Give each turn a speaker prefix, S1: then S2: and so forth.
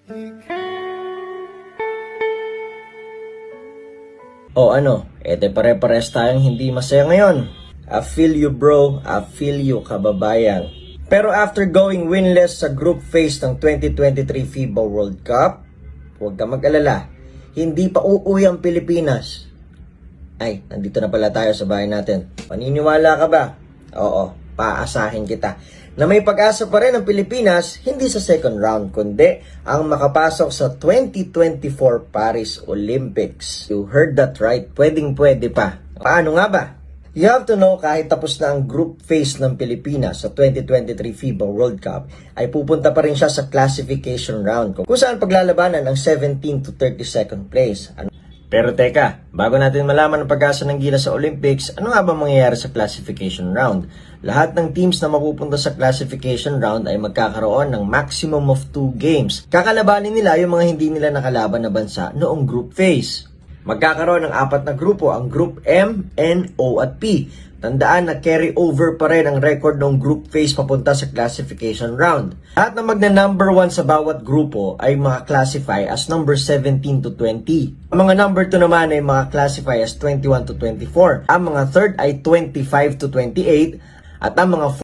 S1: O ano, pare-pares tayong hindi masaya ngayon. I feel you bro, I feel you kababayan. Pero after going winless sa group phase ng 2023 FIBA World Cup, huwag ka mag-alala, hindi pa uuwi ang Pilipinas. Ay, nandito na pala tayo sa bahay natin. Paniniwala ka ba? Oo, paasahin kita na may pag-asa pa rin ang Pilipinas, hindi sa second round, kundi ang makapasok sa 2024 Paris Olympics. You heard that right, pwedeng-pwede pa. Paano nga ba? You have to know, kahit tapos na ang group phase ng Pilipinas sa 2023 FIBA World Cup, ay pupunta pa rin siya sa classification round kung saan paglalabanan ang 17 to 32nd place. Pero teka, bago natin malaman ang pag-asa ng Gilas sa Olympics, ano nga ba mangyayari sa classification round? Lahat ng teams na mapupunta sa classification round ay magkakaroon ng maximum of 2 games. Kakalabanin nila yung mga hindi nila nakalaban na bansa noong group phase. Magkakaroon ng 4 na grupo, ang Group M, N, O at P. Tandaan na carry over pa rin ang record ng group phase papunta sa classification round. Lahat na magna-number 1 sa bawat grupo ay maka-classify as number 17 to 20. Ang mga number 2 naman ay maka-classify as 21 to 24. Ang mga third ay 25 to 28. At ang mga